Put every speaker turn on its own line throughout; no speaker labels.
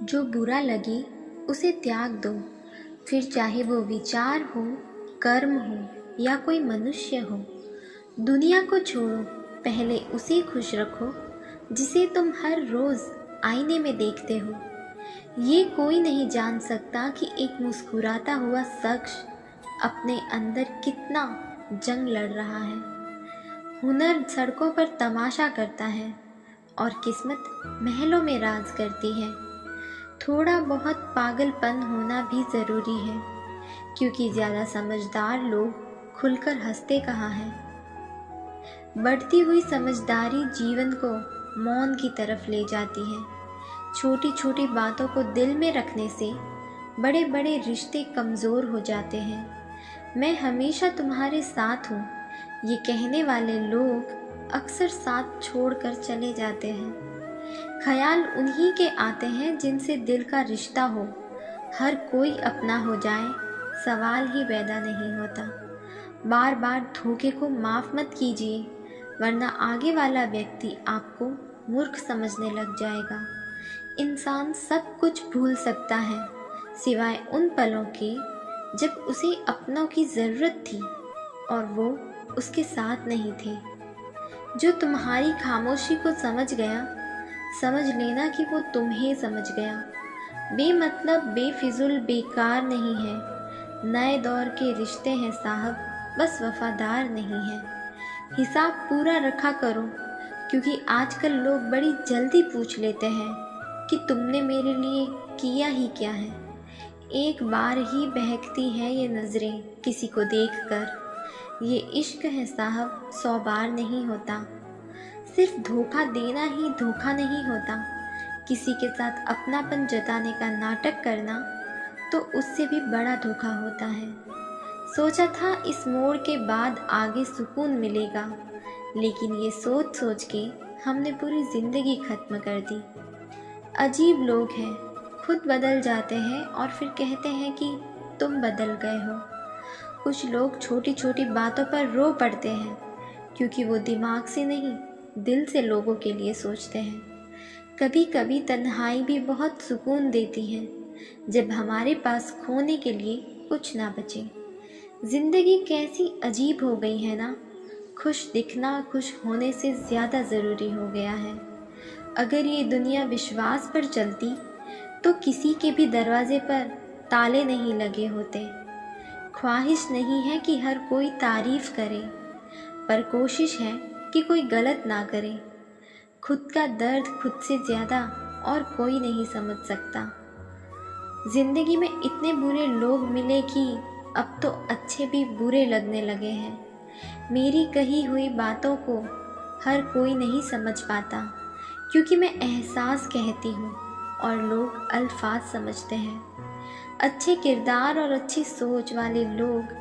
जो बुरा लगे उसे त्याग दो, फिर चाहे वो विचार हो, कर्म हो या कोई मनुष्य हो। दुनिया को छोड़ो, पहले उसे खुश रखो जिसे तुम हर रोज़ आईने में देखते हो। ये कोई नहीं जान सकता कि एक मुस्कुराता हुआ शख्स अपने अंदर कितना जंग लड़ रहा है। हुनर सड़कों पर तमाशा करता है और किस्मत महलों में राज करती है। थोड़ा बहुत पागलपन होना भी ज़रूरी है, क्योंकि ज़्यादा समझदार लोग खुलकर हंसते कहाँ हैं। बढ़ती हुई समझदारी जीवन को मौन की तरफ ले जाती है। छोटी छोटी बातों को दिल में रखने से बड़े बड़े रिश्ते कमज़ोर हो जाते हैं। मैं हमेशा तुम्हारे साथ हूँ, ये कहने वाले लोग अक्सर साथ छोड़कर चले जाते हैं। ख्याल उन्हीं के आते हैं जिनसे दिल का रिश्ता हो। हर कोई अपना हो जाए, सवाल ही पैदा नहीं होता। बार बार धोखे को माफ़ मत कीजिए, वरना आगे वाला व्यक्ति आपको मूर्ख समझने लग जाएगा। इंसान सब कुछ भूल सकता है, सिवाय उन पलों के जब उसे अपनों की ज़रूरत थी और वो उसके साथ नहीं थे। जो तुम्हारी खामोशी को समझ गया, समझ लेना कि वो तुम्हें समझ गया। बेमतलब बेफिजुल बेकार नहीं है। नए दौर के रिश्ते हैं साहब, बस वफादार नहीं है। हिसाब पूरा रखा करो, क्योंकि आजकल लोग बड़ी जल्दी पूछ लेते हैं कि तुमने मेरे लिए किया ही क्या है। एक बार ही बहकती हैं ये नज़रें किसी को देखकर। ये इश्क है साहब, 100 बार नहीं होता। सिर्फ धोखा देना ही धोखा नहीं होता। किसी के साथ अपनापन जताने का नाटक करना तो उससे भी बड़ा धोखा होता है। सोचा था इस मोड़ के बाद आगे सुकून मिलेगा, लेकिन ये सोच सोच के हमने पूरी ज़िंदगी ख़त्म कर दी। अजीब लोग हैं, खुद बदल जाते हैं और फिर कहते हैं कि तुम बदल गए हो। कुछ लोग छोटी छोटी बातों पर रो पड़ते हैं, क्योंकि वो दिमाग से नहीं दिल से लोगों के लिए सोचते हैं। कभी कभी तन्हाई भी बहुत सुकून देती है, जब हमारे पास खोने के लिए कुछ ना बचे। ज़िंदगी कैसी अजीब हो गई है ना। खुश दिखना खुश होने से ज़्यादा ज़रूरी हो गया है। अगर ये दुनिया विश्वास पर चलती तो किसी के भी दरवाजे पर ताले नहीं लगे होते। ख्वाहिश नहीं है कि हर कोई तारीफ़ करे, पर कोशिश है कि कोई गलत ना करे। खुद का दर्द खुद से ज़्यादा और कोई नहीं समझ सकता। ज़िंदगी में इतने बुरे लोग मिले कि अब तो अच्छे भी बुरे लगने लगे हैं। मेरी कही हुई बातों को हर कोई नहीं समझ पाता, क्योंकि मैं एहसास कहती हूँ और लोग अल्फाज समझते हैं। अच्छे किरदार और अच्छी सोच वाले लोग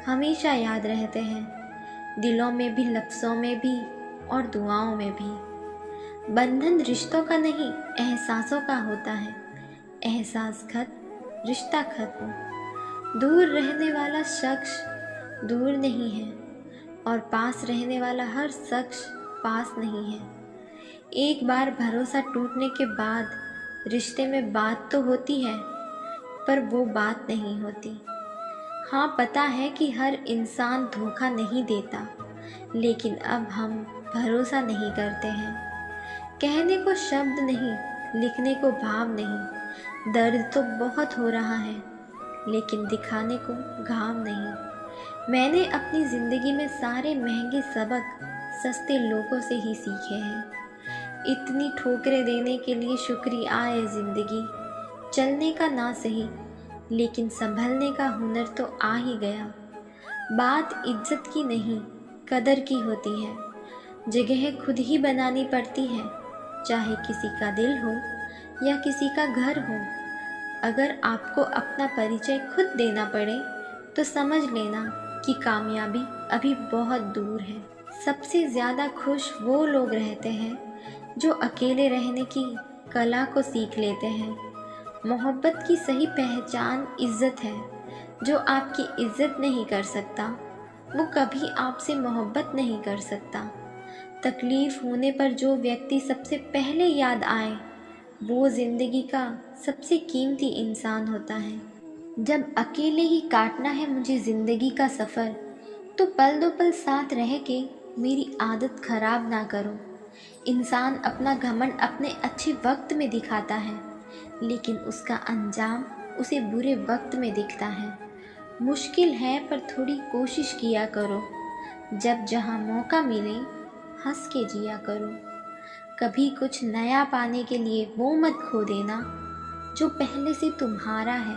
हमेशा याद रहते हैं, दिलों में भी, लफ्ज़ों में भी और दुआओं में भी। बंधन रिश्तों का नहीं, एहसासों का होता है। एहसास खत्म, रिश्ता खत्म। दूर रहने वाला शख्स दूर नहीं है, और पास रहने वाला हर शख्स पास नहीं है। एक बार भरोसा टूटने के बाद रिश्ते में बात तो होती है, पर वो बात नहीं होती। हाँ, पता है कि हर इंसान धोखा नहीं देता, लेकिन अब हम भरोसा नहीं करते हैं। कहने को शब्द नहीं, लिखने को भाव नहीं। दर्द तो बहुत हो रहा है, लेकिन दिखाने को घाव नहीं। मैंने अपनी ज़िंदगी में सारे महंगे सबक सस्ते लोगों से ही सीखे हैं। इतनी ठोकरें देने के लिए शुक्रिया है ज़िंदगी। चलने का ना सही, लेकिन संभलने का हुनर तो आ ही गया। बात इज्जत की नहीं, कदर की होती है। जगह खुद ही बनानी पड़ती है, चाहे किसी का दिल हो या किसी का घर हो। अगर आपको अपना परिचय खुद देना पड़े तो समझ लेना कि कामयाबी अभी बहुत दूर है। सबसे ज़्यादा खुश वो लोग रहते हैं जो अकेले रहने की कला को सीख लेते हैं। मोहब्बत की सही पहचान इज़्ज़त है। जो आपकी इज़्ज़त नहीं कर सकता, वो कभी आपसे मोहब्बत नहीं कर सकता। तकलीफ़ होने पर जो व्यक्ति सबसे पहले याद आए, वो ज़िंदगी का सबसे कीमती इंसान होता है। जब अकेले ही काटना है मुझे ज़िंदगी का सफ़र, तो पल दो पल साथ रह के मेरी आदत ख़राब ना करो। इंसान अपना घमंड अपने अच्छे वक्त में दिखाता है, लेकिन उसका अंजाम उसे बुरे वक्त में दिखता है। मुश्किल है पर थोड़ी कोशिश किया करो, जब जहाँ मौका मिले हंस के जिया करो। कभी कुछ नया पाने के लिए वो मत खो देना जो पहले से तुम्हारा है।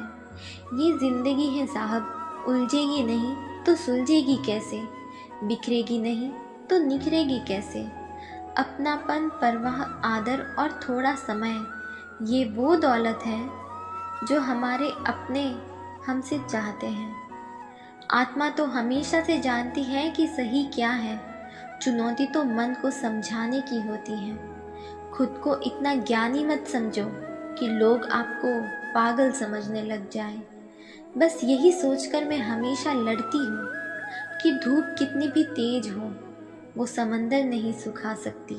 ये ज़िंदगी है साहब, उलझेगी नहीं तो सुलझेगी कैसे, बिखरेगी नहीं तो निखरेगी कैसे। अपनापन, परवाह, आदर और थोड़ा समय, ये वो दौलत है जो हमारे अपने हमसे चाहते हैं। आत्मा तो हमेशा से जानती है कि सही क्या है, चुनौती तो मन को समझाने की होती है। खुद को इतना ज्ञानी मत समझो कि लोग आपको पागल समझने लग जाएं। बस यही सोचकर मैं हमेशा लड़ती हूँ कि धूप कितनी भी तेज हो, वो समंदर नहीं सुखा सकती।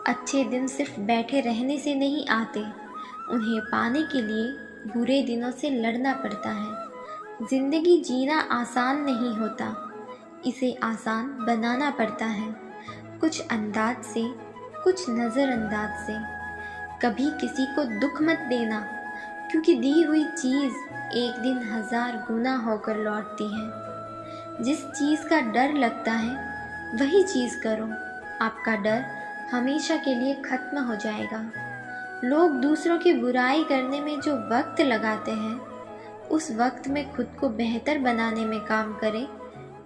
अच्छे दिन सिर्फ बैठे रहने से नहीं आते, उन्हें पाने के लिए बुरे दिनों से लड़ना पड़ता है। ज़िंदगी जीना आसान नहीं होता, इसे आसान बनाना पड़ता है। कुछ अंदाज से, कुछ नज़रअंदाज से। कभी किसी को दुख मत देना, क्योंकि दी हुई चीज़ एक दिन 1000 गुना होकर लौटती है। जिस चीज़ का डर लगता है वही चीज़ करो, आपका डर हमेशा के लिए ख़त्म हो जाएगा। लोग दूसरों की बुराई करने में जो वक्त लगाते हैं, उस वक्त में खुद को बेहतर बनाने में काम करें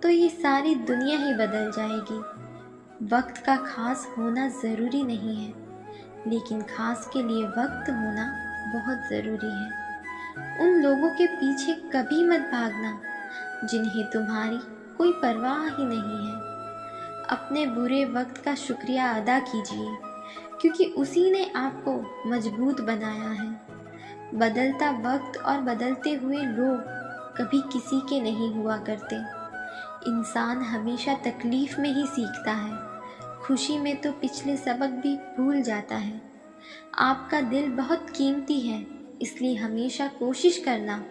तो ये सारी दुनिया ही बदल जाएगी। वक्त का खास होना ज़रूरी नहीं है, लेकिन खास के लिए वक्त होना बहुत ज़रूरी है। उन लोगों के पीछे कभी मत भागना जिन्हें तुम्हारी कोई परवाह ही नहीं है। अपने बुरे वक्त का शुक्रिया अदा कीजिए, क्योंकि उसी ने आपको मजबूत बनाया है। बदलता वक्त और बदलते हुए लोग कभी किसी के नहीं हुआ करते। इंसान हमेशा तकलीफ़ में ही सीखता है, खुशी में तो पिछले सबक भी भूल जाता है। आपका दिल बहुत कीमती है, इसलिए हमेशा कोशिश करना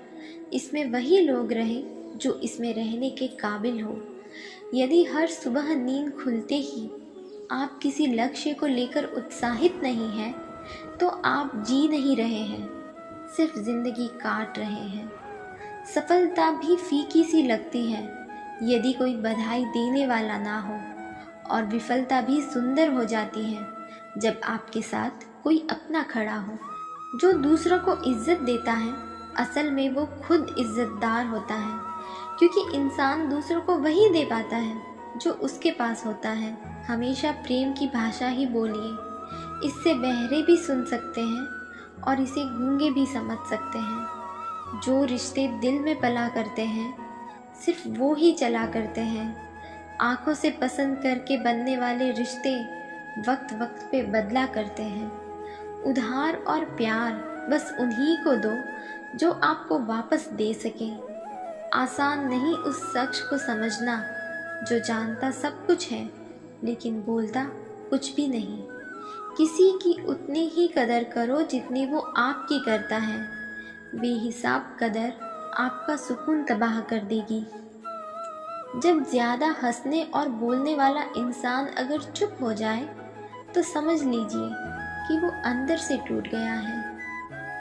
इसमें वही लोग रहे जो इसमें रहने के काबिल हो। यदि हर सुबह नींद खुलते ही आप किसी लक्ष्य को लेकर उत्साहित नहीं हैं, तो आप जी नहीं रहे हैं, सिर्फ ज़िंदगी काट रहे हैं। सफलता भी फीकी सी लगती है यदि कोई बधाई देने वाला ना हो, और विफलता भी सुंदर हो जाती है जब आपके साथ कोई अपना खड़ा हो। जो दूसरों को इज्जत देता है, असल में वो खुद इज्जतदार होता है, क्योंकि इंसान दूसरों को वही दे पाता है जो उसके पास होता है। हमेशा प्रेम की भाषा ही बोलिए, इससे बहरे भी सुन सकते हैं और इसे गूंगे भी समझ सकते हैं। जो रिश्ते दिल में पला करते हैं, सिर्फ वो ही चला करते हैं। आँखों से पसंद करके बनने वाले रिश्ते वक्त वक्त पे बदला करते हैं। उधार और प्यार बस उन्हीं को दो जो आपको वापस दे सके। आसान नहीं उस शख्स को समझना जो जानता सब कुछ है लेकिन बोलता कुछ भी नहीं। किसी की उतनी ही कदर करो जितनी वो आपकी करता है। बेहिसाब कदर आपका सुकून तबाह कर देगी। जब ज़्यादा हंसने और बोलने वाला इंसान अगर चुप हो जाए, तो समझ लीजिए कि वो अंदर से टूट गया है।